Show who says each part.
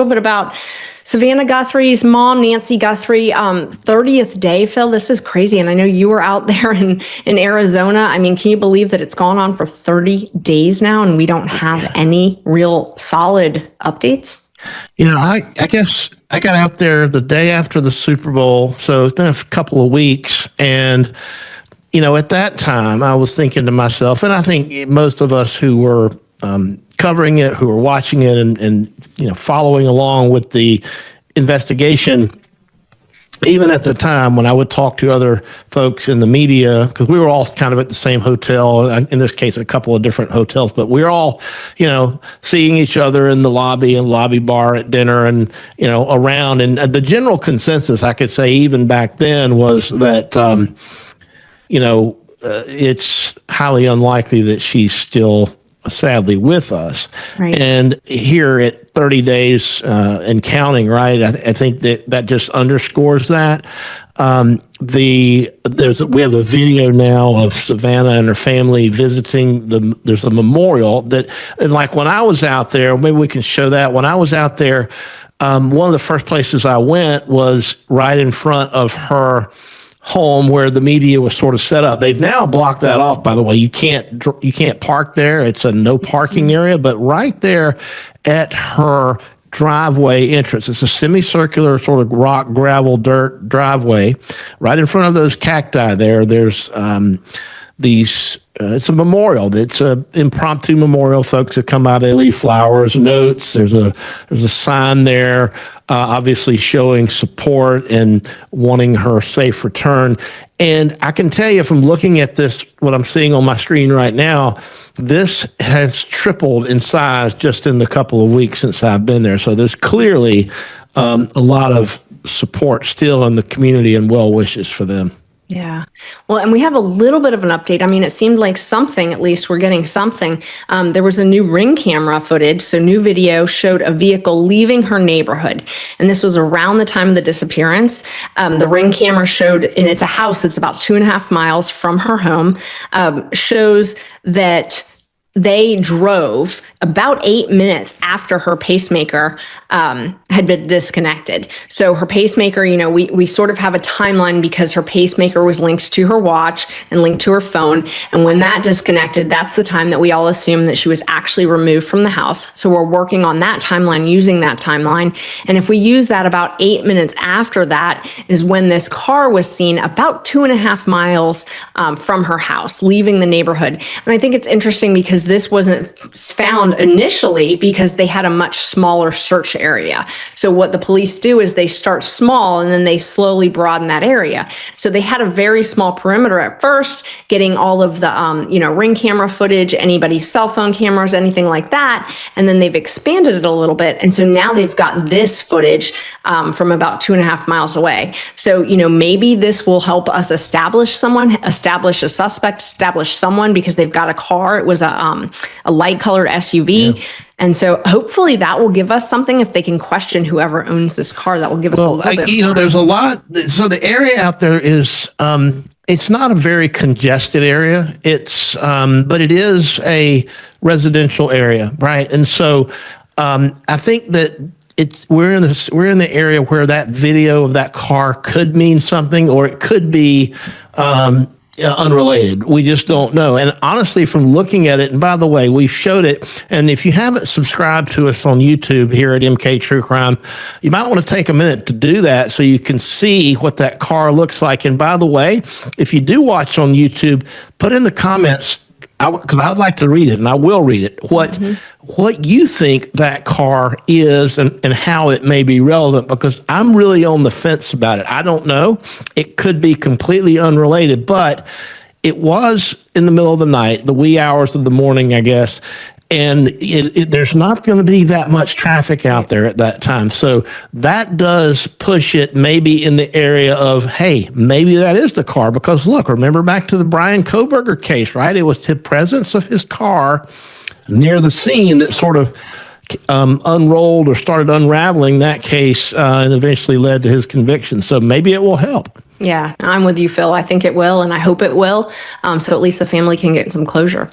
Speaker 1: little bit about Savannah Guthrie's mom, Nancy Guthrie, 30th day, Phil. This is crazy. And I know you were out there in Arizona. I mean, can you believe that it's gone on for 30 days now and we don't have any real solid updates?
Speaker 2: I guess I got out there the day after the Super Bowl. So it's been a couple of weeks. And, at that time, I was thinking to myself, and I think most of us who were covering it, who were watching it and following along with the investigation, even at the time when I would talk to other folks in the media, because we were all kind of at the same hotel, in this case, a couple of different hotels, but we were all, seeing each other in the lobby and lobby bar at dinner and, around. And the general consensus, I could say even back then, was that, it's highly unlikely that she's still sadly with us.
Speaker 1: Right.
Speaker 2: And here at 30 days and counting, right, I think that just underscores that. We have a video now of Savannah and her family visiting there's a memorial that, and like when I was out there, maybe we can show that. When I was out there, one of the first places I went was right in front of her home where the media was sort of set up. They've now blocked that off, by the way. You can't park there. It's a no parking area, but right there at her driveway entrance, it's a semicircular sort of rock, gravel, dirt driveway. Right in front of those cacti there's it's a memorial. It's an impromptu memorial. Folks that come out, they leave flowers, notes. There's a sign there, obviously showing support and wanting her safe return. And I can tell you from looking at this, what I'm seeing on my screen right now, this has tripled in size just in the couple of weeks since I've been there. So there's clearly a lot of support still in the community and well wishes for them.
Speaker 1: Yeah. Well, and we have a little bit of an update. I mean, it seemed like something, at least we're getting something. There was a new Ring camera footage. So new video showed a vehicle leaving her neighborhood. And this was around the time of the disappearance. The Ring camera showed, and it's a house that's about 2.5 miles from her home, shows that they drove about 8 minutes after her pacemaker had been disconnected. So her pacemaker, we sort of have a timeline because her pacemaker was linked to her watch and linked to her phone. And when that disconnected, that's the time that we all assume that she was actually removed from the house. So we're working on that timeline, using that timeline. And if we use that, about 8 minutes after that is when this car was seen about 2.5 miles from her house, leaving the neighborhood. And I think it's interesting because this wasn't found initially because they had a much smaller search area. So what the police do is they start small and then they slowly broaden that area. So they had a very small perimeter at first, getting all of the Ring camera footage, anybody's cell phone cameras, anything like that. And then they've expanded it a little bit. And so now they've got this footage from about 2.5 miles away. So, maybe this will help us establish a suspect, establish someone because they've got a car. It was a light colored SUV. Yeah. And so hopefully that will give us something. If they can question whoever owns this car, that will give us a little bit more.
Speaker 2: There's a lot. So the area out there is, it's not a very congested area. But it is a residential area, right? And so I think that we're in the area where that video of that car could mean something, or it could be unrelated. We just don't know. And honestly, from looking at it, and by the way, we've showed it, and if you haven't subscribed to us on YouTube here at MK True Crime, you might want to take a minute to do that so you can see what that car looks like. And by the way, if you do watch on YouTube, put in the comments, because I'd like to read it, and I will read it, what you think that car is and how it may be relevant, because I'm really on the fence about it. I don't know. It could be completely unrelated, but it was in the middle of the night, the wee hours of the morning, I guess, and there's not going to be that much traffic out there at that time. So that does push it maybe in the area of, hey, maybe that is the car. Because look, remember back to the Brian Kohberger case, right? It was the presence of his car near the scene that sort of unrolled or started unraveling that case and eventually led to his conviction. So maybe it will help.
Speaker 1: Yeah, I'm with you, Phil. I think it will, and I hope it will. So at least the family can get some closure.